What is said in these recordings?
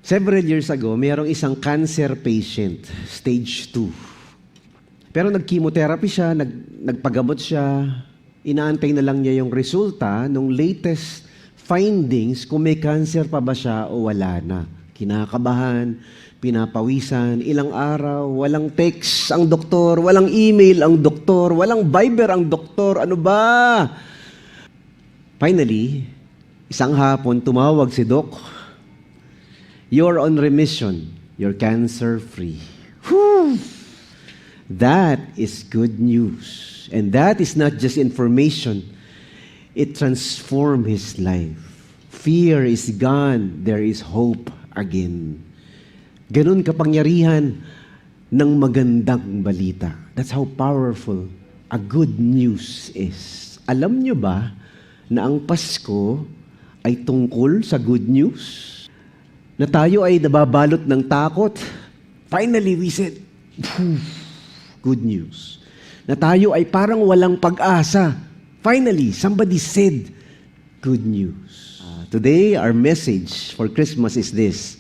Several years ago, mayroong isang cancer patient, stage 2. Pero nag-chemotherapy siya, nagpagamot siya, inaantay na lang niya yung resulta ng latest findings kung may cancer pa ba siya o wala na. Kinakabahan, pinapawisan, ilang araw, walang text ang doktor, walang email ang doktor, walang Viber ang doktor, ano ba? Finally, isang hapon tumawag si Doc, "You're on remission. You're cancer-free." Whew! That is good news. And that is not just information. It transformed his life. Fear is gone. There is hope again. Ganun kapangyarihan ng magandang balita. That's how powerful a good news is. Alam nyo ba na ang Pasko ay tungkol sa good news? Na tayo ay nababalot ng takot. Finally, we said, good news. Na tayo ay parang walang pag-asa. Finally, somebody said, good news. Today, our message for Christmas is this: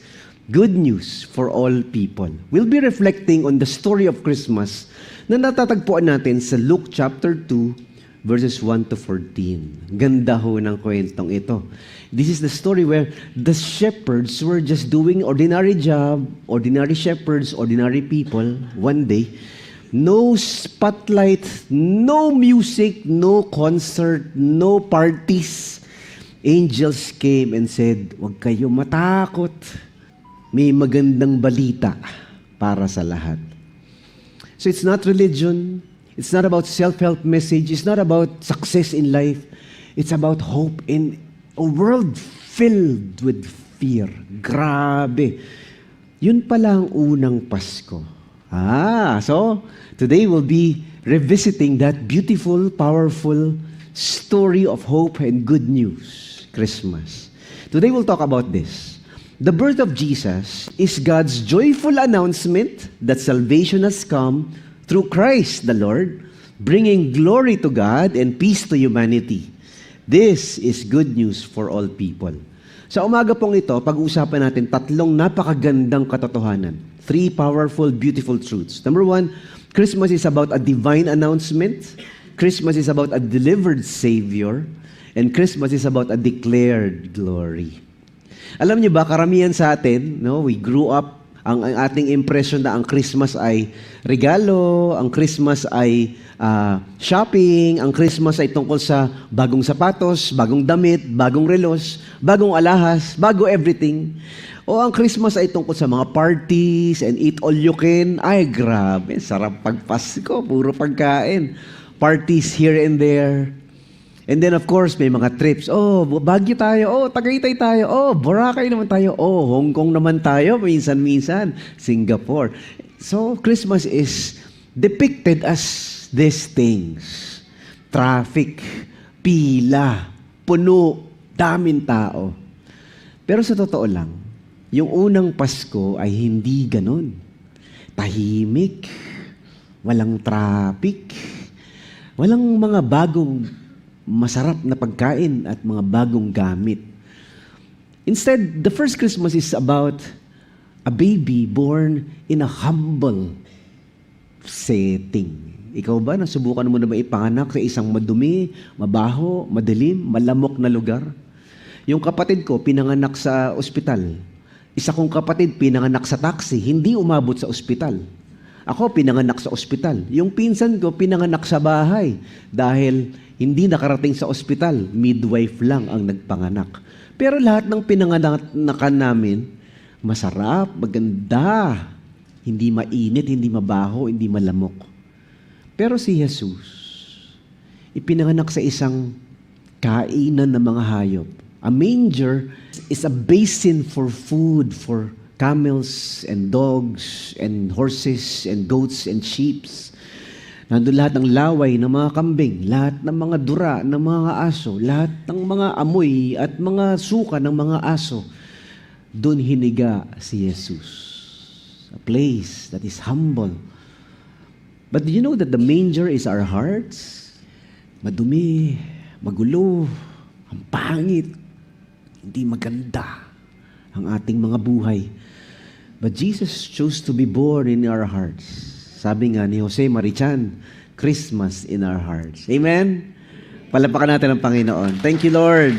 good news for all people. We'll be reflecting on the story of Christmas na natatagpuan natin sa Luke chapter 2, verses 1 to 14. Ganda ho ng kwentong ito. This is the story where the shepherds were just doing ordinary job, ordinary shepherds, ordinary people. One day, no spotlight, no music, no concert, no parties. Angels came and said, "Huwag kayo matakot. May magandang balita para sa lahat." So it's not religion. It's not about self-help message. It's not about success in life. It's about hope in a world filled with fear. Grabe. Yun pala ang unang Pasko. So today we'll be revisiting that beautiful, powerful story of hope and good news, Christmas. Today we'll talk about this. The birth of Jesus is God's joyful announcement that salvation has come through Christ the Lord, bringing glory to God and peace to humanity. This is good news for all people. Sa umaga pong ito, pag-uusapan natin tatlong napakagandang katotohanan. 3 powerful, beautiful truths. Number 1, Christmas is about a divine announcement. Christmas is about a delivered Savior. And Christmas is about a declared glory. Alam niyo ba, karamihan sa atin, we grew up, ang ating impression na ang Christmas ay regalo, ang Christmas ay shopping, ang Christmas ay tungkol sa bagong sapatos, bagong damit, bagong relos, bagong alahas, bago everything. O ang Christmas ay tungkol sa mga parties and eat all you can. Ay, grabe, sarap pagpasko, puro pagkain. Parties here and there. And then of course, may mga trips. Oh, Baguio tayo. Oh, Tagaytay tayo. Oh, Boracay naman tayo. Oh, Hong Kong naman tayo. Minsan-minsan. Singapore. So, Christmas is depicted as these things. Traffic, pila, puno, daming tao. Pero sa totoo lang, yung unang Pasko ay hindi ganun. Tahimik, walang traffic, walang mga bagong masarap na pagkain at mga bagong gamit. Instead, the first Christmas is about a baby born in a humble setting. Ikaw ba, nasubukan mo na ba ipanganak sa isang madumi, mabaho, madilim, malamok na lugar? Yung kapatid ko, pinanganak sa ospital. Isa kong kapatid, pinanganak sa taxi, hindi umabot sa ospital. Ako, pinanganak sa ospital. Yung pinsan ko, pinanganak sa bahay dahil hindi nakarating sa ospital. Midwife lang ang nagpanganak. Pero lahat ng pinanganakan namin, masarap, maganda. Hindi mainit, hindi mabaho, hindi malamok. Pero si Jesus, ipinanganak sa isang kainan ng mga hayop. A manger is a basin for food for camels and dogs and horses and goats and sheep. Nandun lahat ng laway ng mga kambing, lahat ng mga dura ng mga aso, lahat ng mga amoy at mga suka ng mga aso. Doon hiniga si Jesus. A place that is humble. But do you know that the manger is our hearts? Madumi, magulo, ang pangit, hindi maganda. ang ating mga buhay. But Jesus chose to be born in our hearts. Sabi nga ni Jose Marichan, Christmas in our hearts. Amen? Palapakan natin ang Panginoon. Thank you, Lord.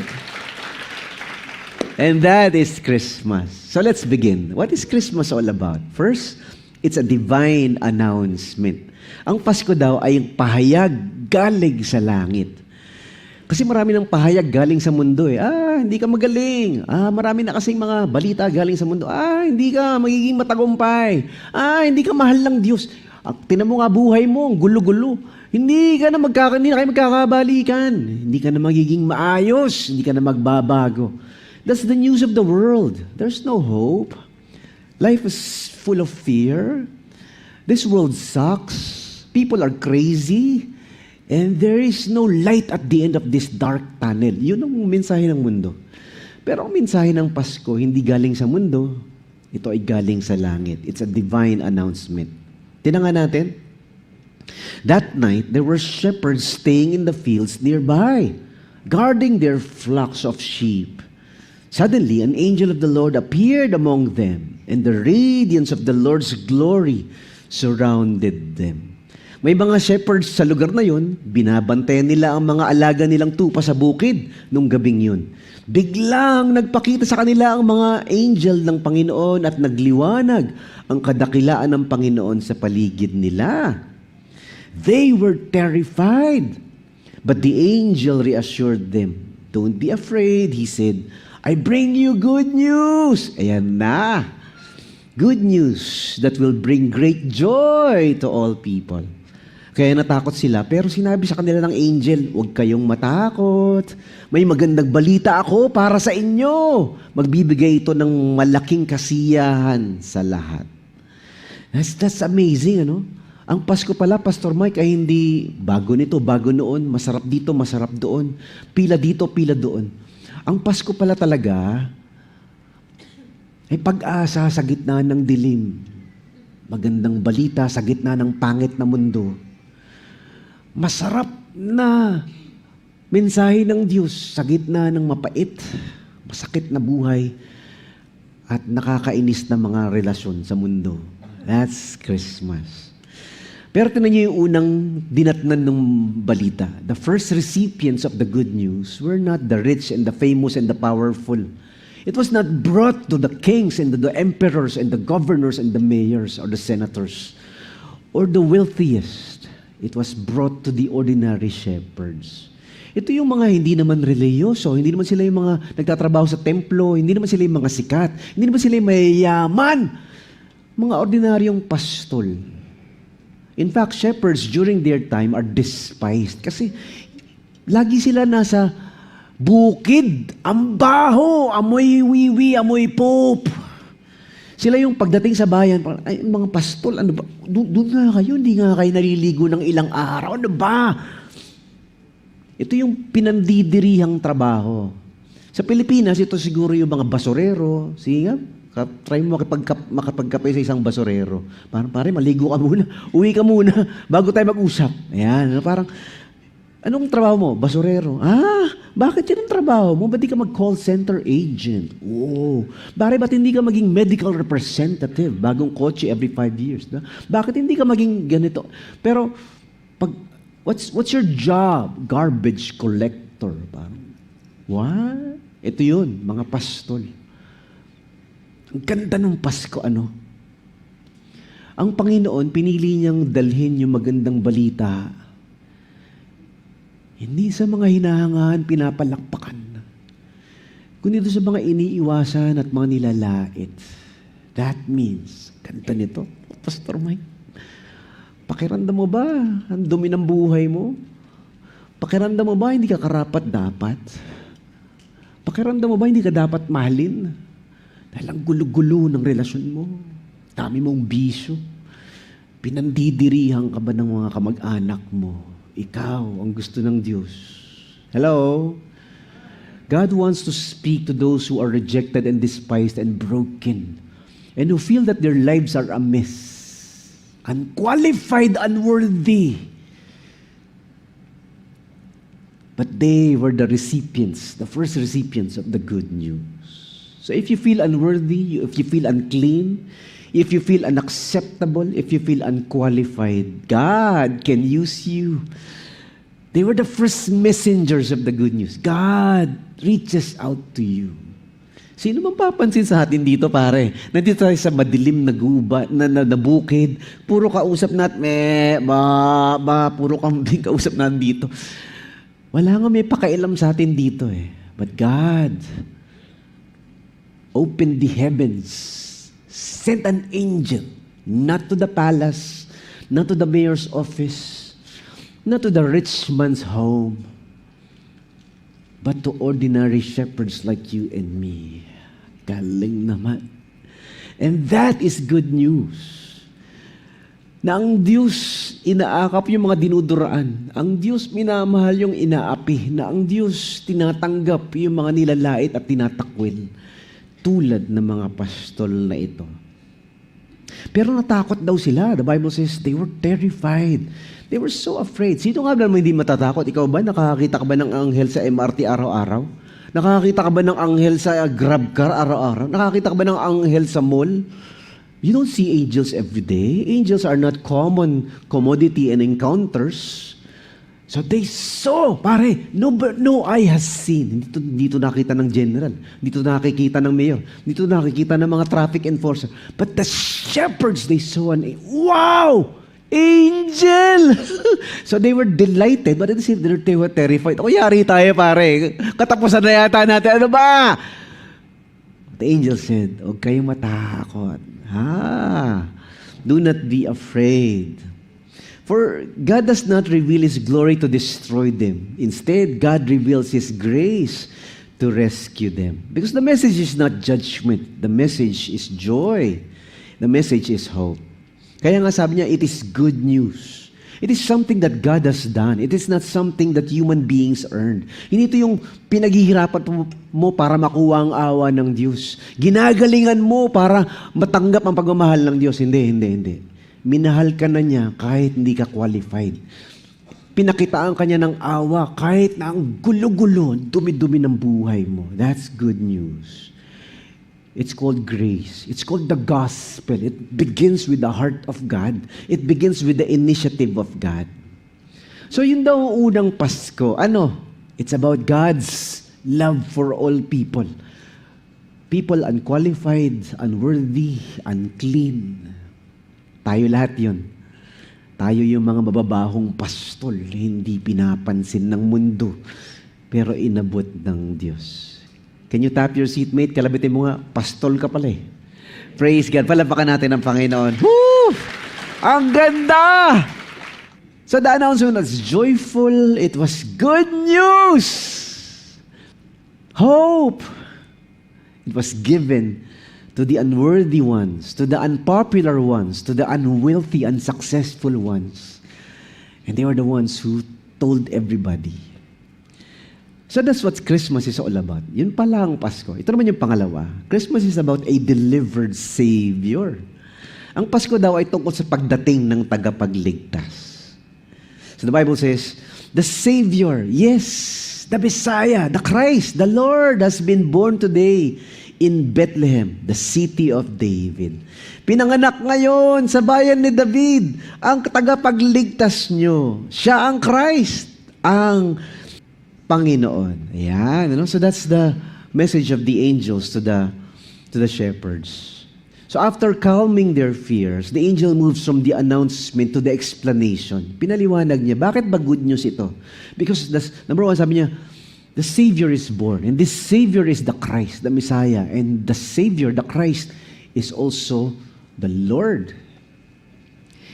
And that is Christmas. So let's begin. What is Christmas all about? First, it's a divine announcement. Ang Pasko daw ay ang pahayag galing sa langit. Kasi marami ng pahayag galing sa mundo eh. Hindi ka magaling. Marami na kasing mga balita galing sa mundo. Hindi ka magiging matagumpay. Hindi ka mahal ng Diyos. Tinan mo nga buhay mo, gulo-gulo. Hindi na kayo magkakabalikan. Hindi ka na magiging maayos. Hindi ka na magbabago. That's the news of the world. There's no hope. Life is full of fear. This world sucks. People are crazy. And there is no light at the end of this dark tunnel. Yun ang mensahe ng mundo. Pero ang mensahe ng Pasko, hindi galing sa mundo. Ito ay galing sa langit. It's a divine announcement. Tinangan natin. That night, there were shepherds staying in the fields nearby, guarding their flocks of sheep. Suddenly, an angel of the Lord appeared among them, and the radiance of the Lord's glory surrounded them. May mga shepherds sa lugar na yun, binabantayan nila ang mga alaga nilang tupa sa bukid nung gabing yun. Biglang nagpakita sa kanila ang mga angel ng Panginoon at nagliwanag ang kadakilaan ng Panginoon sa paligid nila. They were terrified, but the angel reassured them. Don't be afraid, he said. I bring you good news. Ayan na. Good news that will bring great joy to all people. Kaya natakot sila, pero sinabi sa kanila ng angel, huwag kayong matakot. May magandang balita ako para sa inyo. Magbibigay ito ng malaking kasiyahan sa lahat. That's amazing, ano? Ang Pasko pala, Pastor Mike, ay hindi bago nito, bago noon, masarap dito, masarap doon, pila dito, pila doon. Ang Pasko pala talaga ay pag-asa sa gitna ng dilim. Magandang balita sa gitna ng pangit na mundo. Masarap na mensahe ng Diyos sa gitna ng mapait, masakit na buhay, at nakakainis na mga relasyon sa mundo. That's Christmas. Pero tinan niyo yung unang dinatnan ng balita. The first recipients of the good news were not the rich and the famous and the powerful. It was not brought to the kings and the emperors and the governors and the mayors or the senators or the wealthiest. It was brought to the ordinary shepherds. Ito yung mga hindi naman reliyoso, hindi naman sila yung mga nagtatrabaho sa templo, hindi naman sila yung mga sikat, hindi naman sila yung mayayaman. Mga ordinaryong pastol. In fact, shepherds during their time are despised kasi lagi sila nasa bukid, ang baho, amoy wiwi, amoy pope. Sila yung pagdating sa bayan, ay mga pastol, ano ba? Doon nga kayo, hindi nga kayo naliligo ng ilang araw. Ano ba? Ito yung pinandidirihang trabaho. Sa Pilipinas, ito siguro yung mga basurero. Sige nga, try mo makapagkape sa isang basurero. Parang, pare, maligo ka muna. Uwi ka muna bago tayo mag-usap. Ayan, parang, anong trabaho mo? Basurero. Bakit yan ang trabaho mo? Ba't di ka mag-call center agent? Ba't hindi ka maging medical representative? Bagong kotse every 5 years. Da? Bakit hindi ka maging ganito? Pero, what's your job? Garbage collector. Parang, what? Ito yun, mga pastol. Ang ganda ng Pasko, ano? Ang Panginoon, pinili niyang dalhin yung magandang balita. Hindi sa mga hinahangahan, pinapalakpakan. Kundi sa mga iniiwasan at mga nilalait. That means, ganda nito, Pastor Mike. Pakiramdam mo ba ang dumi ng buhay mo? Pakiramdam mo ba hindi ka karapat-dapat? Pakiramdam mo ba hindi ka dapat mahalin? Dahil ang gulo-gulo ng relasyon mo. Dami mong bisyo. Pinandidirihan ka ba ng mga kamag-anak mo? Ikaw ang gusto ng Diyos. Hello? God wants to speak to those who are rejected and despised and broken and who feel that their lives are amiss, unqualified, unworthy. But they were the recipients, the first recipients of the good news. So if you feel unworthy, if you feel unclean, if you feel unacceptable, if you feel unqualified, God can use you. They were the first messengers of the good news. God reaches out to you. Sino man papansin sa atin dito, pare? Nandito tayo sa madilim na guba, na bukid. Puro kausap natin, puro kambing kausap natin dito. Wala nga may pakailam sa atin dito eh. But God opened the heavens, sent an angel, not to the palace, not to the mayor's office, not to the rich man's home, but to ordinary shepherds like you and me. Galing naman. And that is good news. Na ang Diyos inaakap yung mga dinuduraan. Ang Diyos minamahal yung inaapi. Na ang Diyos tinatanggap yung mga nilalait at tinatakwil. Tulad ng mga pastol na ito. Pero natakot daw sila. The Bible says they were terrified. They were so afraid. Sino nga ba naman hindi matatakot? Ikaw ba? Nakakakita ka ba ng anghel sa MRT araw-araw? Nakakakita ka ba ng anghel sa GrabCar araw-araw? Nakakakita ka ba ng anghel sa mall? You don't see angels every day. Angels are not common commodity and encounters. So they saw, pare, no eye has seen. Dito nakita ng general. Dito nakikita ng mayor. Dito nakikita ng mga traffic enforcer. But the shepherds, they saw wow! Angel! So they were delighted, but at the same time, they were terrified. Ako, yari tayo, pare. Katapusan na yata natin. Ano ba? The angel said, huwag kayong matakot. Do not be afraid. For God does not reveal His glory to destroy them. Instead, God reveals His grace to rescue them. Because the message is not judgment. The message is joy. The message is hope. Kaya nga sabi niya, it is good news. It is something that God has done. It is not something that human beings earned. Hindi ito yung pinaghihirapan mo para makuha ang awa ng Diyos. Ginagalingan mo para matanggap ang pagmamahal ng Diyos. Hindi. Minahal ka na niya kahit hindi ka qualified. Pinakitaan ka niya ng awa kahit na ang gulo-gulo, dumi-dumi ng buhay mo. That's good news. It's called grace. It's called the gospel. It begins with the heart of God. It begins with the initiative of God. So yun daw ang unang Pasko. It's about God's love for all people. People unqualified, unworthy, unclean. Tayo lahat yun. Tayo yung mga mababahong pastol, hindi pinapansin ng mundo, pero inabot ng Diyos. Can you tap your seatmate? Kalabitin mo nga, pastol ka pala eh. Praise God. Palapakan natin ang Panginoon. Woo! Ang ganda! So the announcement was joyful. It was good news. Hope. It was given to the unworthy ones, to the unpopular ones, to the unwealthy, unsuccessful ones. And they were the ones who told everybody. So that's what Christmas is all about. Yun pala ang Pasko. Ito naman yung pangalawa. Christmas is about a delivered Savior. Ang Pasko daw ay tungkol sa pagdating ng tagapagligtas. So the Bible says, the Savior, yes, the Messiah, the Christ, the Lord has been born today in Bethlehem, the city of David. Pinanganak ngayon sa bayan ni David ang tagapagligtas nyo. Siya ang Christ, ang Panginoon. Ayan. So that's the message of the angels to the shepherds. So after calming their fears, the angel moves from the announcement to the explanation. Pinaliwanag niya, bakit ba good news ito? Because number one, sabi niya, the Savior is born. And this Savior is the Christ, the Messiah. And the Savior, the Christ, is also the Lord.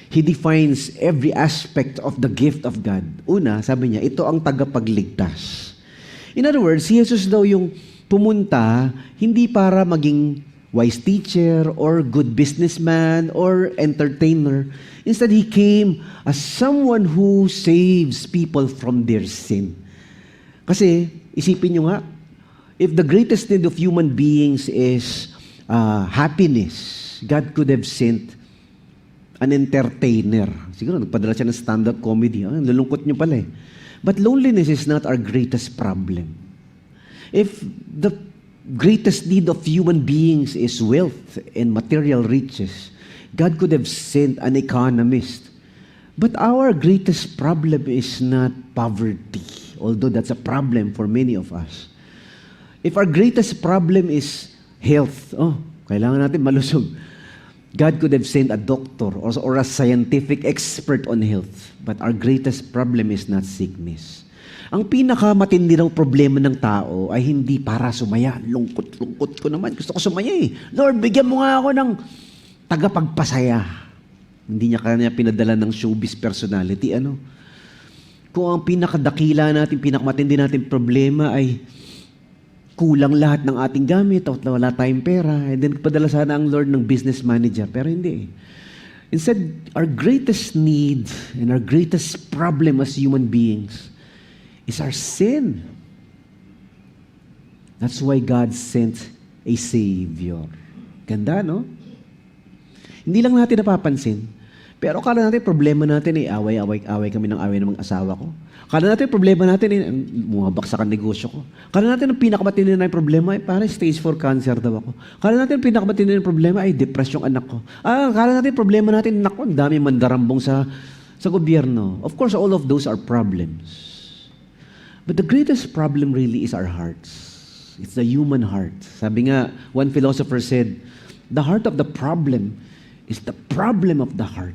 He defines every aspect of the gift of God. Una, sabi niya, ito ang tagapagligtas. In other words, si Jesus daw yung pumunta, hindi para maging wise teacher or good businessman or entertainer. Instead, He came as someone who saves people from their sin. Kasi, isipin nyo nga, if the greatest need of human beings is happiness, God could have sent an entertainer. Siguro, nagpadala siya ng stand-up comedy. Nalulungkot nyo pala eh. But loneliness is not our greatest problem. If the greatest need of human beings is wealth and material riches, God could have sent an economist. But our greatest problem is not poverty, although that's a problem for many of us. If our greatest problem is health, kailangan natin malusog. God could have sent a doctor or a scientific expert on health. But our greatest problem is not sickness. Ang pinakamatindi ng problema ng tao ay hindi para sumaya. Lungkot ko naman. Gusto ko sumaya eh. Lord, bigyan mo nga ako ng tagapagpasaya. Hindi niya kanya pinadala ng showbiz personality. Kung ang pinakadakila natin, pinakamatindi natin problema ay kulang lahat ng ating gamit at wala tayong pera, and then padala sana ang Lord ng business manager. Pero hindi. Instead, our greatest need and our greatest problem as human beings is our sin. That's why God sent a Savior. Ganda, no? Hindi lang natin napapansin. Pero akala natin, problema natin ay away kami ng away ng mga asawa ko. Akala natin, problema natin ay bumabaksak ang negosyo ko. Akala natin, ang pinakamatindi na yung problema ay parang stage 4 cancer daw ako. Akala natin, ang pinakamatindi na yung problema ay depression yung anak ko. Akala natin, problema natin, naku, ang dami mandarambong sa gobyerno. Of course, all of those are problems. But the greatest problem really is our hearts. It's the human heart. Sabi nga, one philosopher said, the heart of the problem is the problem of the heart.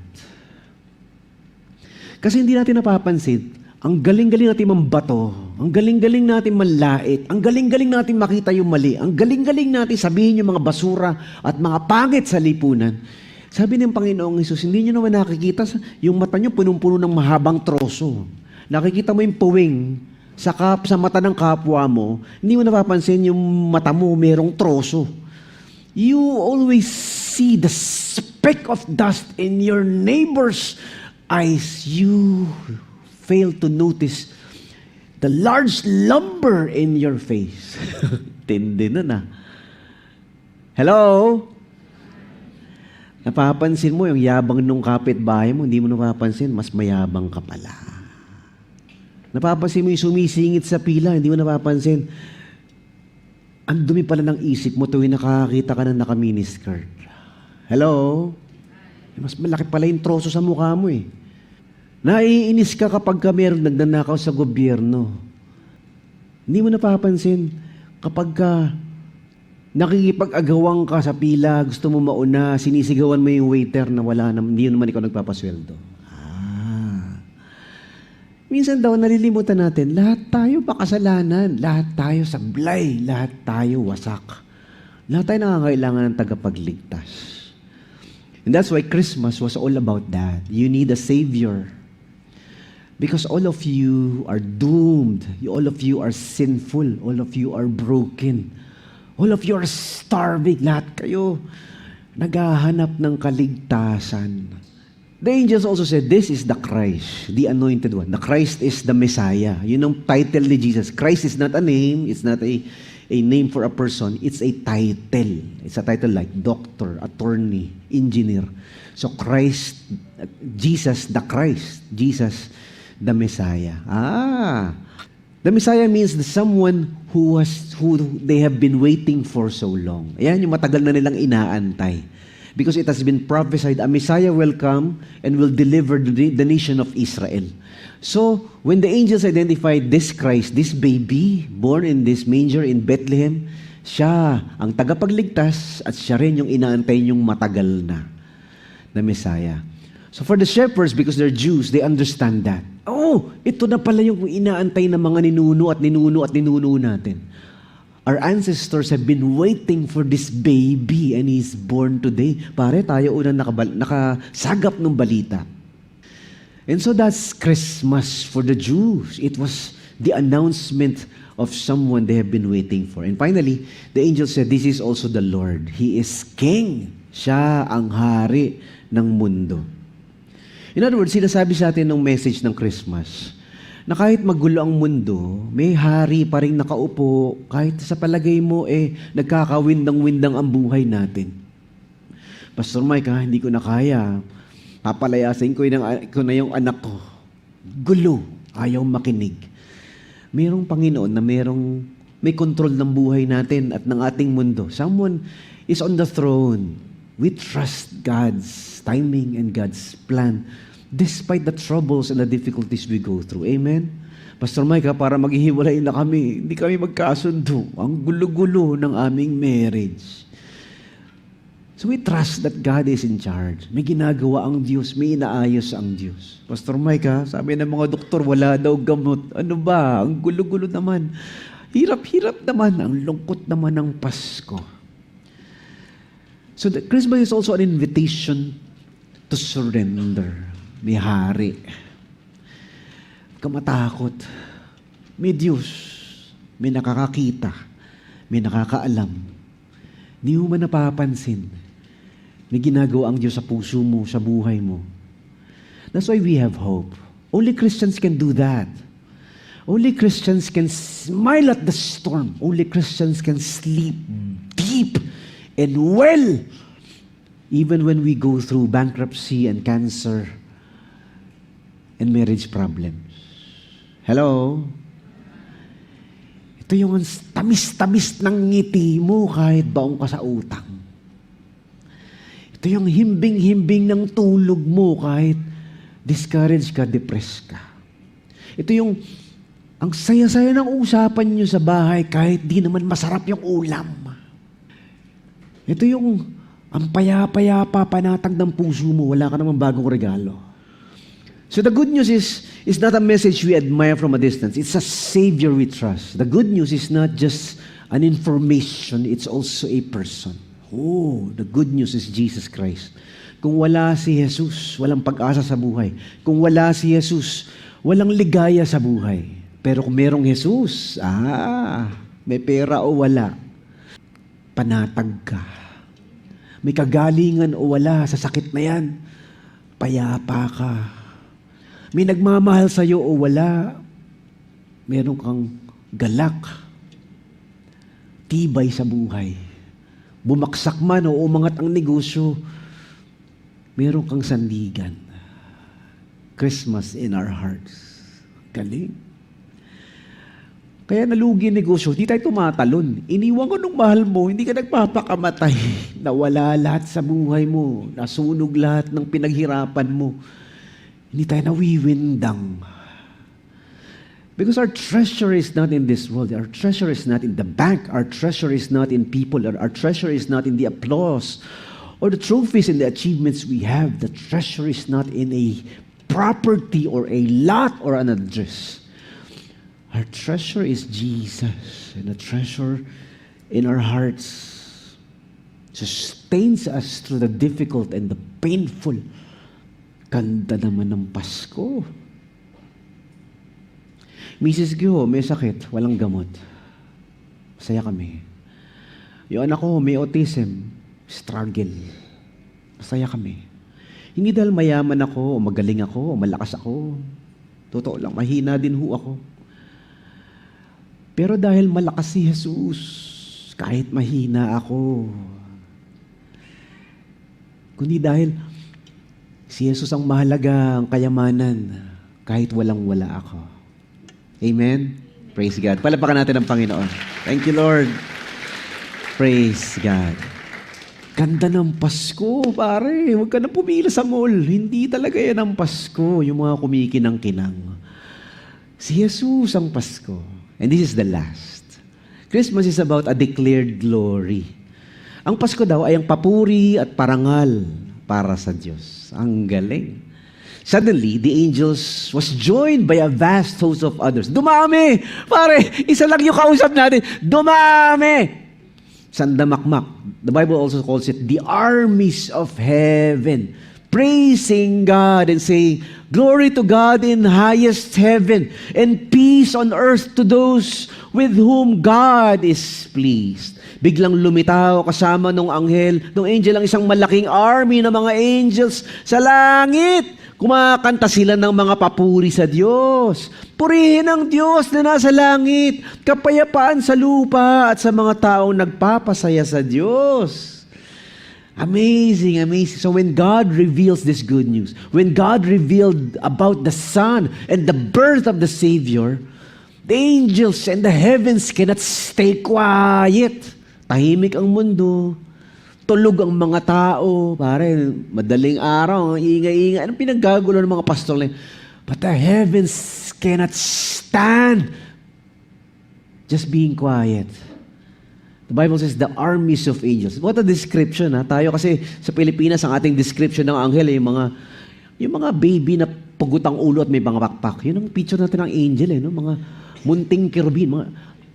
Kasi hindi natin napapansin, ang galing-galing natin mambato, ang galing-galing natin manlait, ang galing-galing natin makita yung mali, ang galing-galing natin sabihin yung mga basura at mga pangit sa lipunan. Sabi ng Panginoong Hesus, hindi nyo naman nakikita, yung mata nyo punong-puno ng mahabang troso. Nakikita mo yung puwing sa mata ng kapwa mo, hindi mo napapansin yung mata mo merong troso. You always see the speck of dust in your neighbor's eyes. You fail to notice the large lumber in your face. Tindi na. Hello? Napapansin mo yung yabang nung kapitbahay mo, hindi mo napapansin, mas mayabang ka pala. Napapansin mo yung sumisingit sa pila, hindi mo napapansin, ang dumi pala ng isip mo tuwing nakakita ka ng naka-miniskirt. Hello? Mas malaki pala yung troso sa mukha mo eh. Naiinis ka kapag mayroong nagnanakaw sa gobyerno. Hindi mo napapansin kapag nakikipag-agawang ka sa pila, gusto mo mauna, sinisigawan mo yung waiter na hindi naman ikaw nagpapasweldo. Minsan daw nalilimutan natin, lahat tayo makasalanan, lahat tayo sablay, lahat tayo wasak. Lahat tayo nangangailangan ng tagapagligtas. And that's why Christmas was all about that. You need a Savior. Because all of you are doomed. All of you are sinful. All of you are broken. All of you are starving. Lahat kayo naghahanap ng kaligtasan. The angels also said, this is the Christ, the anointed one. The Christ is the Messiah. Yun ang title ni Jesus. Christ is not a name. It's not a name for a person. It's a title. It's a title like doctor, attorney, engineer. So Christ, Jesus the Christ. Jesus the Messiah. The Messiah means someone who they have been waiting for so long. Ayan yung matagal na nilang inaantay. Because it has been prophesied, a Messiah will come and will deliver the nation of Israel. So, when the angels identified this Christ, this baby, born in this manger in Bethlehem, siya ang tagapagligtas at siya rin yung inaantay yung matagal na Messiah. So for the shepherds, because they're Jews, they understand that. Ito na pala yung inaantay ng mga ninuno natin. Our ancestors have been waiting for this baby and he's born today. Pare, tayo unang nakasagap ng balita. And so that's Christmas for the Jews. It was the announcement of someone they have been waiting for. And finally, the angel said, this is also the Lord. He is King. Siya ang hari ng mundo. In other words, sinasabi sa atin ng message ng Christmas, na kahit magulo ang mundo, may hari pa rin nakaupo, kahit sa palagay mo, nagkakawindang-windang ang buhay natin. Pastor Mike, hindi ko na kaya. Papalayasin ko na yung anak ko. Gulo, ayaw makinig. Merong Panginoon na merong may control ng buhay natin at ng ating mundo. Someone is on the throne. We trust God's timing and God's plan despite the troubles and the difficulties we go through. Amen? Pastor Mike, para maghihiwalay na kami, hindi kami magkasundo. Ang gulo-gulo ng aming marriage. So we trust that God is in charge. May ginagawa ang Diyos, may inaayos ang Diyos. Pastor Mike, sabi ng mga doktor, wala daw gamot. Ano ba? Ang gulo-gulo naman. Hirap-hirap naman. Ang lungkot naman ng Pasko. So the Christmas is also an invitation to surrender. May hari. Kamatakot. May Diyos. May nakakakita. May nakakaalam. Di mo man napapansin. May ginagawa ang Diyos sa puso mo, sa buhay mo. That's why we have hope. Only Christians can do that. Only Christians can smile at the storm. Only Christians can sleep deep and well, even when we go through bankruptcy and cancer and marriage problems. Hello? Ito yung tamis-tamis ng ngiti mo kahit baong ka sa utang. Ito yung himbing-himbing ng tulog mo kahit discouraged ka, depressed ka. Ito yung ang saya-saya ng usapan nyo sa bahay kahit di naman masarap yung ulam. Ito yung ang payapa-yapa panatag ng puso mo, wala ka namang bagong regalo. So the good news is not a message we admire from a distance. It's a Savior we trust. The good news is not just an information, it's also a person. Oh, the good news is Jesus Christ. Kung wala si Jesus, walang pag-asa sa buhay. Kung wala si Jesus, walang ligaya sa buhay. Pero kung merong Jesus, may pera o wala, panatag ka. May kagalingan o wala sa sakit na yan, payapa ka. May nagmamahal sa iyo o wala, meron kang galak, tibay sa buhay. Bumaksak man o umangat ang negosyo, meron kang sandigan. Christmas in our hearts. Galing. Kaya nalugi ang negosyo, hindi tayo tumatalon. Iniwan ko nung mahal mo, hindi ka nagpapakamatay. Nawala lahat sa buhay mo. Nasunog lahat ng pinaghirapan mo. Hindi tayo nawiwindang. Because our treasure is not in this world. Our treasure is not in the bank. Our treasure is not in people. Our treasure is not in the applause or the trophies and the achievements we have. The treasure is not in a property or a lot or an address. Our treasure is Jesus, and the treasure in our hearts sustains us through the difficult and the painful. Ganda naman ng Pasko. Mrs. Gyo, may sakit, walang gamot. Masaya kami. Yung anak ko, may autism, struggle. Masaya kami. Hindi dahil mayaman ako, o magaling ako, o malakas ako. Totoo lang, mahina din ho ako. Pero dahil malakas si Jesus, kahit mahina ako, kundi dahil si Jesus ang mahalaga, ang kayamanan, kahit walang-wala ako. Amen? Praise God. Palapakan natin ang Panginoon. Thank you, Lord. Praise God. Ganda ng Pasko, pare. Huwag ka na pumila sa mall. Hindi talaga yan ang Pasko, yung mga kumikinang-kinang. Si Jesus ang Pasko. And this is the last. Christmas is about a declared glory. Ang Pasko daw ay ang papuri at parangal para sa Diyos. Ang galing. Suddenly, the angels was joined by a vast host of others. Dumami! Pare, isa lang yung kausap natin. Dumami! Sandamakmak. The Bible also calls it the armies of heaven. Praising God and saying, glory to God in highest heaven and peace on earth to those with whom God is pleased. Biglang lumitaw kasama nung angel, nung angel ang isang malaking army ng mga angels sa langit. Kumakanta sila ng mga papuri sa Diyos. Purihin ang Diyos na nasa langit, kapayapaan sa lupa at sa mga taong nagpapasaya sa Diyos. Amazing, amazing. So when God reveals this good news, when God revealed about the Son and the birth of the Savior, The angels and the heavens cannot stay quiet. Tahimik ang mundo. Tulog ang mga tao. Pare, madaling araw, ang ingay-ingay. Anong pinaggagulo ng mga pastor lang? But the heavens cannot stand just being quiet. The Bible says, the armies of angels. What a description, ha? Tayo kasi sa Pilipinas, ang ating description ng anghel, yung mga baby na pagutang ulo at may mga pakpak. Yun ang picture natin ng angel, no? Mga munting kerubin.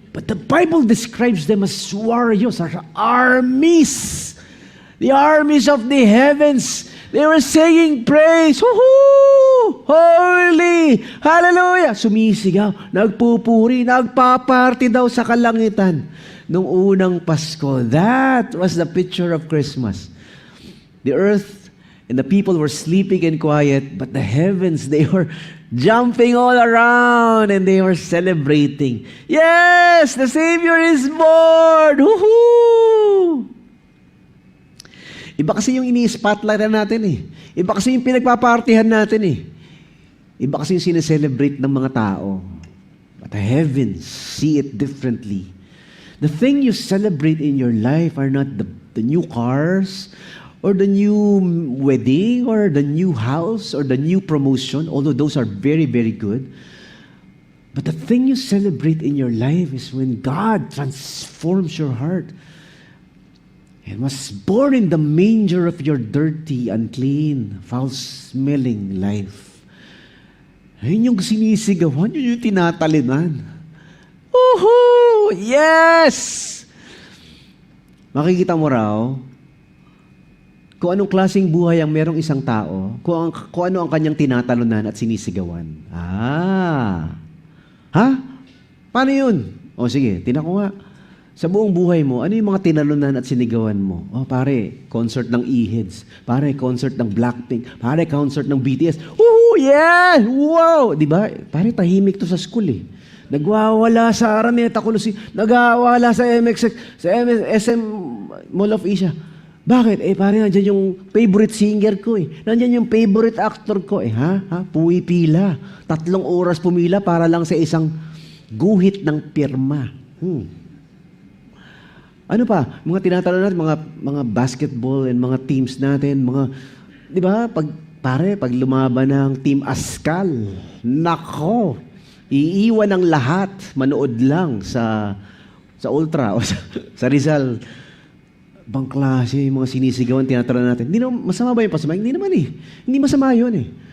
But the Bible describes them as warriors, as armies. The armies of the heavens. They were singing praise. Woohoo! Holy! Hallelujah! Sumisigaw, nagpupuri, nagpaparty daw sa kalangitan nung unang Pasko. That was the picture of Christmas. The earth and the people were sleeping and quiet, but the heavens, they were jumping all around and they were celebrating. Yes! The Savior is born! Woohoo! Iba kasi yung ini-spotlight natin eh. Iba kasi yung pinagpapartihan natin eh. Iba kasi yung sineselebrate ng mga tao. But the heavens see it differently. The thing you celebrate in your life are not the new cars, or the new wedding, or the new house, or the new promotion, although those are very, very good. But the thing you celebrate in your life is when God transforms your heart and was born in the manger of your dirty, unclean, foul-smelling life. Ayun yung sinisigawan, yun yung tinatalinan. Woohoo! Yes! Makikita mo raw, kung anong klaseng buhay ang merong isang tao, kung ano ang kanyang tinatalunan at sinisigawan. Ha? Paano yun? O sige, tinan ko nga. Sa buong buhay mo, ano yung mga tinalunan at sinigawan mo? Oh, pare, concert ng E-Heads. Pare, concert ng Blackpink. Pare, concert ng BTS. Woohoo! Yeah! Wow! Diba? Pare, tahimik to sa school eh. Nagwawala sa Araneta Coliseum. Nagwawala sa MXX, sa SM Mall of Asia. Bakit? Pare, nandiyan yung favorite singer ko eh. Nandiyan yung favorite actor ko eh. Puwi pila. 3 oras pumila para lang sa isang guhit ng pirma. Ano pa? Mga tinatalo natin, mga basketball and mga teams natin, di ba? Pag lumaban ng Team Askal, nako, iiwan ng lahat, manood lang sa Ultra o sa Rizal. Bang klase, yung mga sinisigawan, tinatalo natin. Hindi naman, masama ba yung pasama? Hindi naman eh. Hindi masama yun eh.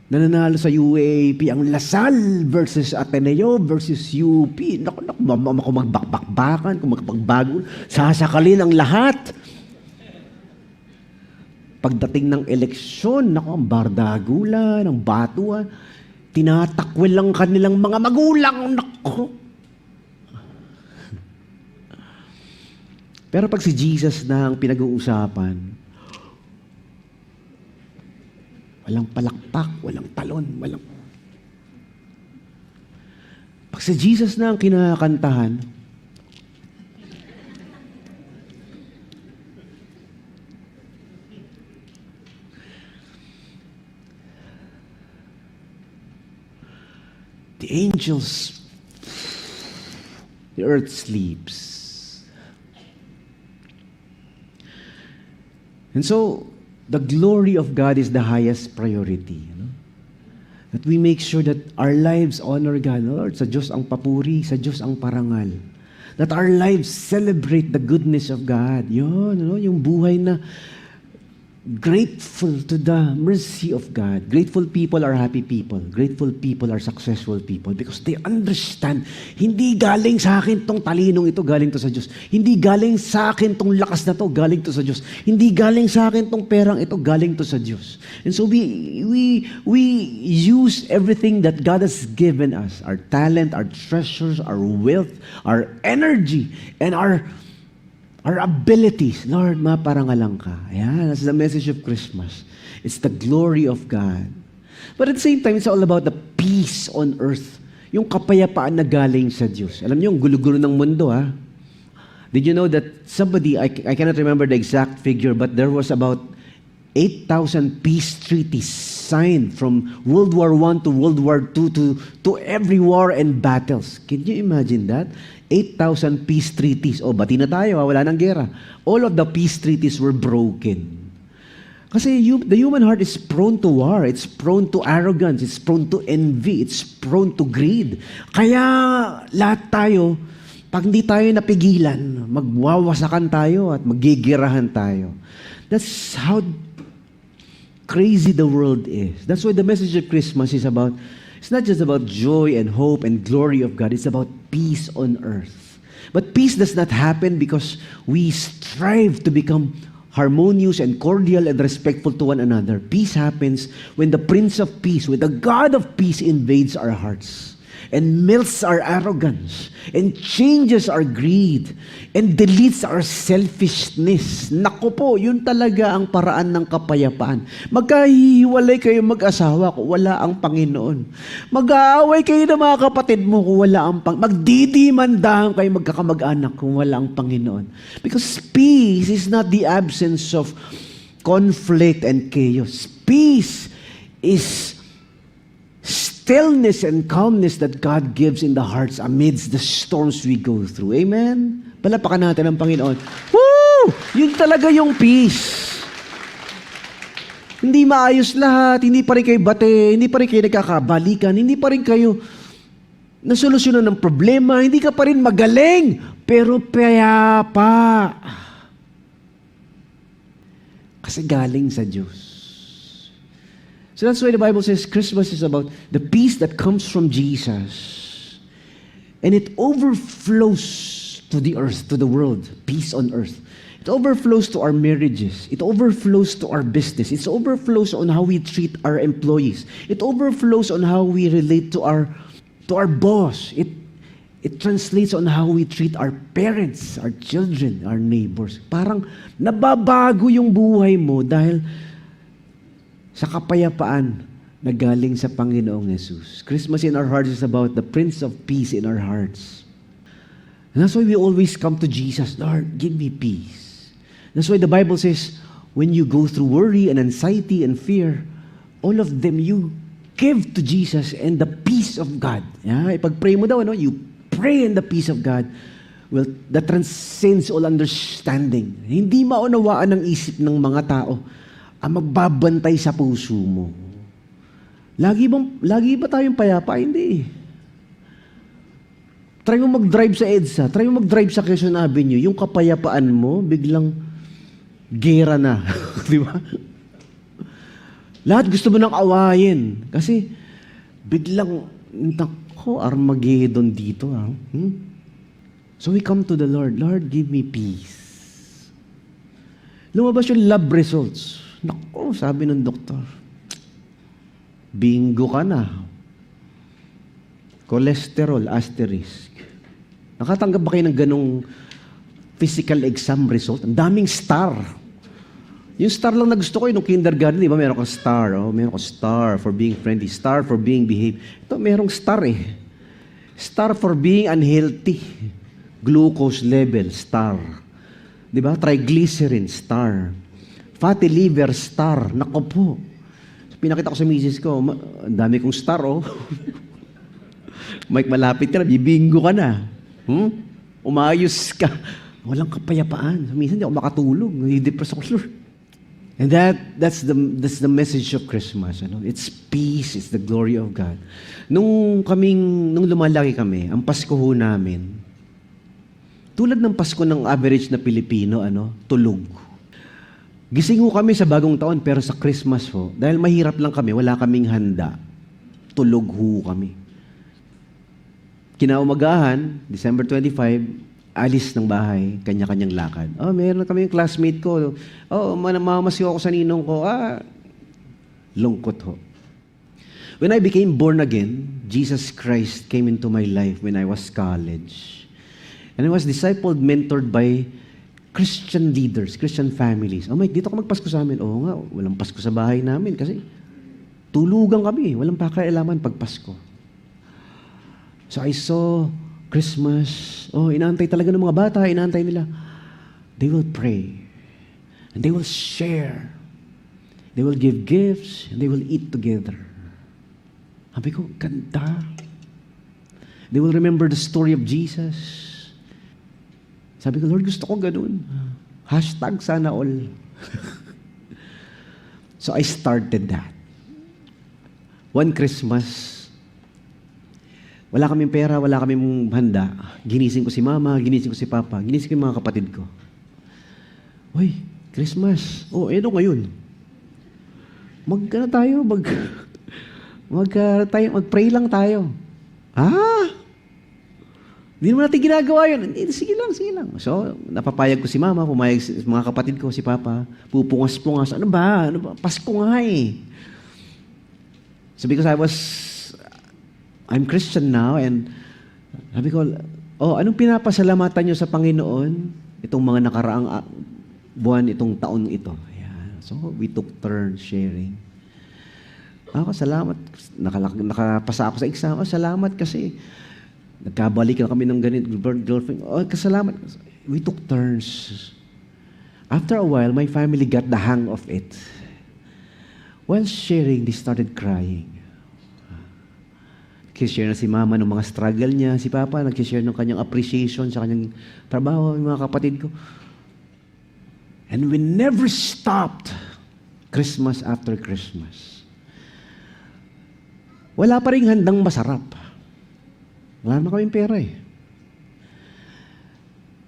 Nananalo sa UAAP ang Lasal versus Ateneo versus UP. Naku, kung magbakbakbakan, kung magpagbago, sasakalin ang lahat. Pagdating ng eleksyon, naku, ang bardagulan, ang batuan, tinatakwil lang kanilang mga magulang. Naku. Pero pag si Jesus na ang pinag-uusapan, walang palakpak, walang talon, Pag si Jesus na ang kinakantahan, the angels, the earth sleeps. And so, the glory of God is the highest priority. That we make sure that our lives honor God. Lord, sa Diyos ang papuri, sa Diyos ang parangal. That our lives celebrate the goodness of God. Yun, yung buhay na grateful to the mercy of God. Grateful people are happy people. Grateful people are successful people because they understand, hindi galing sa akin tong talinong ito, galing to sa Diyos. Hindi galing sa akin tong lakas na to, galing to sa Diyos. Hindi galing sa akin tong perang ito, galing to sa Diyos. And so we use everything that God has given us, our talent, our treasures, our wealth, our energy, and our abilities. Lord, maparangalan ka. Ayan, that's the message of Christmas. It's the glory of God. But at the same time, it's all about the peace on earth. Yung kapayapaan na galing sa Diyos. Alam niyo, yung gulo-gulo ng mundo, ha? Did you know that somebody, I cannot remember the exact figure, but there was about 8,000 peace treaties signed from World War I to World War II to every war and battles. Can you imagine that? 8,000 peace treaties. O, bati na tayo, wala nang gera. All of the peace treaties were broken. Kasi the human heart is prone to war, it's prone to arrogance, it's prone to envy, it's prone to greed. Kaya lahat tayo, pag hindi tayo napigilan, magwawasakan tayo at magigirahan tayo. That's how crazy the world is. That's why the message of Christmas is about, it's not just about joy and hope and glory of God, it's about peace on earth. But peace does not happen because we strive to become harmonious and cordial and respectful to one another. Peace happens when the Prince of Peace, when the God of Peace invades our hearts and melts our arrogance and changes our greed and deletes our selfishness. Naku po, yun talaga ang paraan ng kapayapaan. Magkahiwalay kayo mag-asawa kung wala ang Panginoon. Mag-aaway kayo ng mga kapatid mo kung wala ang Panginoon. Magdidimandahan kayo magkakamag-anak kung wala ang Panginoon. Because peace is not the absence of conflict and chaos. Peace is stillness and calmness that God gives in the hearts amidst the storms we go through. Amen? Palapakan natin ang Panginoon. Woo! Yun talaga yung peace. Hindi maayos lahat, hindi pa rin kayo bate, hindi pa rin kayo nagkakabalikan, hindi pa rin kayo nasolusyonan ng problema, hindi ka pa rin magaling, pero payapa. Kasi galing sa Diyos. So that's why the Bible says Christmas is about the peace that comes from Jesus. And it overflows to the earth, to the world. Peace on earth. It overflows to our marriages. It overflows to our business. It overflows on how we treat our employees. It overflows on how we relate to our boss. It translates on how we treat our parents, our children, our neighbors. Parang nababago yung buhay mo dahil sa kapayapaan na galing sa Panginoong Jesus. Christmas in our hearts is about the Prince of Peace in our hearts. And that's why we always come to Jesus, Lord, give me peace. That's why the Bible says, when you go through worry and anxiety and fear, all of them you give to Jesus and the peace of God. Yeah? Ipag-pray mo daw, you pray in the peace of God that transcends all understanding. Hindi maunawaan ng isip ng mga tao ang magbabantay sa puso mo. Lagi ba tayong payapa? Hindi. Try mo mag-drive sa EDSA, try mo mag-drive sa Quezon Avenue, yung kapayapaan mo, biglang gera na. Di ba? Lahat gusto mo nang awayin. Kasi biglang, nako, Armageddon dito. So we come to the Lord, Lord, give me peace. Lumabas yung lab results. Naku, sabi ng doktor, bingo ka na. Cholesterol, asterisk. Nakatanggap ba kayo ng ganong physical exam result? Ang daming star. Yung star lang na gusto ko nung kindergarten, di ba? Meron kang star. Oh, meron kang star for being friendly, star for being behave. Ito, merong star eh. Star for being unhealthy. Glucose level, star. Di ba? Triglycerin, star. Fatty liver, star. Nako po. Pinakita ko sa misis ko, ang dami kong star, oh. Mike, malapit ka na, bibingo ka na. Umayos ka. Walang kapayapaan. Minsan hindi ako makatulog. Nai-depress ako, Lord. And that's the message of Christmas. Ano? It's peace, it's the glory of God. Nung lumalaki kami, ang Pasko ho namin, tulad ng Pasko ng average na Pilipino, tulog. Gising ho kami sa bagong taon, pero sa Christmas ho, dahil mahirap lang kami, wala kaming handa, tulog ho kami. Kinaumagahan, December 25, alis ng bahay, kanya-kanyang lakad. Oh, meron kami yung classmate ko. Oh, mamamasyal ako sa ninong ko. Lungkot ho. When I became born again, Jesus Christ came into my life when I was college. And I was discipled, mentored by Christian leaders, Christian families. Oh, Mike, dito ka magpasko sa amin. Oo nga, walang Pasko sa bahay namin kasi tulugan kami. Walang pakialaman pag Pasko. So I saw Christmas. Oh, inaantay talaga ng mga bata. Inaantay nila. They will pray. And they will share. They will give gifts and they will eat together. Sabi ko, ganda. They will remember the story of Jesus. Sabi ko, Lord, gusto ko ganun. Hashtag sana all. So I started that. One Christmas, wala kaming pera, wala kaming handa. Ginising ko si mama, ginising ko si papa, ginising ko yung mga kapatid ko. Uy, Christmas. Oh, ano ngayon? Mag-pray lang tayo. Hindi naman natin ginagawa yun. Sige lang. So, napapayag ko si mama, pumayag si mga kapatid ko, si papa, pupungas-pungas. Ano ba? Pasko nga eh. So, because I'm Christian now, and sabi ko, anong pinapasalamatan nyo sa Panginoon itong mga nakaraang buwan, itong taon ito? Ayan. So, we took turns sharing. Ako, salamat. Nakapasa ako sa exam. Salamat kasi nagkabalik na kami ng ganit, girlfriend. Kasalamat. We took turns. After a while, my family got the hang of it. While sharing, they started crying. Nag-share na si mama ng mga struggle niya. Si papa, nag-share ng kanyang appreciation sa kanyang trabaho, yung mga kapatid ko. And we never stopped Christmas after Christmas. Wala pa rin handang masarap. Wala naman kaming pera eh.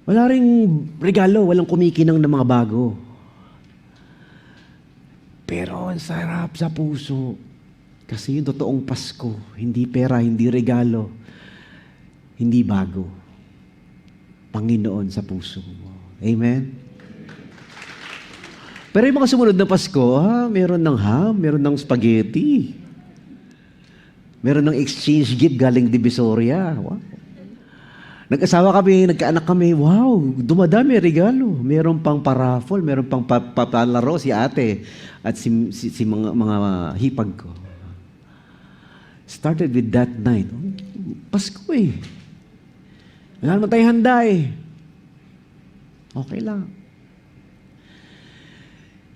Wala ring regalo, walang kumikinang ng mga bago. Pero ang sarap sa puso. Kasi yung totoong Pasko, hindi pera, hindi regalo, hindi bago. Panginoon sa puso mo. Amen? Pero yung mga sumunod na Pasko, meron ng ham, meron ng spaghetti. Meron ng exchange gift galing Divisoria. Wow. Nag-asawa kami, nagkaanak kami. Wow, dumadami regalo. Meron pang paraffol, meron pang papalaro si ate at si mga hipag ko. Started with that night. Pasko eh. Wala naman tayong handa eh. Okay lang.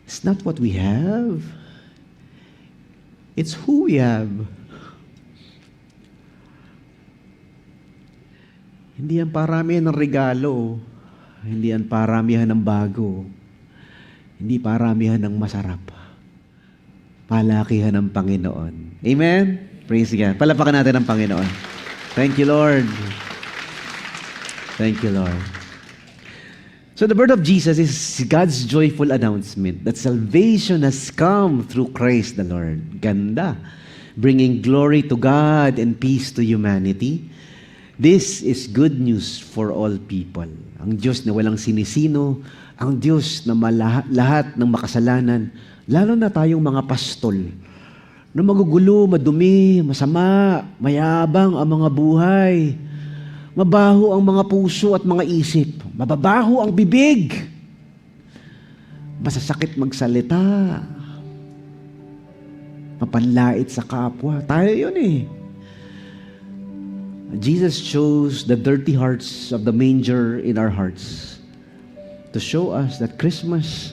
It's not what we have. It's who we have. Hindi yan paramihan ng regalo. Hindi yan paramihan ng bago. Hindi paramihan ng masarap. Palakihan ng Panginoon. Amen? Praise God. Palapakan natin ang Panginoon. Thank you, Lord. Thank you, Lord. So the birth of Jesus is God's joyful announcement that salvation has come through Christ the Lord. Ganda. Bringing glory to God and peace to humanity. This is good news for all people. Ang Diyos na walang sinisino, ang Diyos na lahat ng makasalanan, lalo na tayong mga pastol, na magugulo, madumi, masama, mayabang ang mga buhay, mabaho ang mga puso at mga isip, mababaho ang bibig, masasakit magsalita, mapanlait sa kapwa. Tayo yun eh. Jesus chose the dirty hearts of the manger in our hearts to show us that Christmas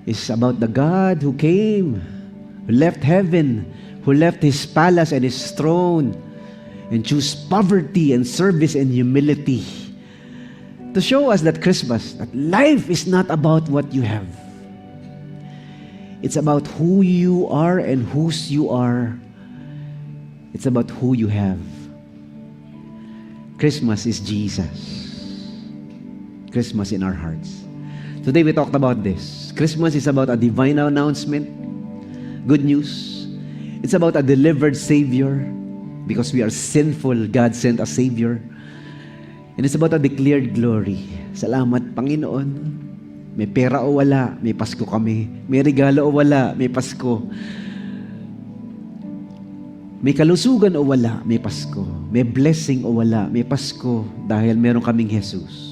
is about the God who came, who left heaven, who left His palace and His throne, and choose poverty and service and humility to show us that Christmas, that life is not about what you have. It's about who you are and whose you are. It's about who you have. Christmas is Jesus. Christmas in our hearts. Today we talked about this. Christmas is about a divine announcement. Good news. It's about a delivered Savior. Because we are sinful, God sent a Savior. And it's about a declared glory. Salamat, Panginoon. May pera o wala, may Pasko kami. May regalo o wala, may Pasko. May kalusugan o wala, may Pasko. May blessing o wala, may Pasko dahil meron kaming Jesus.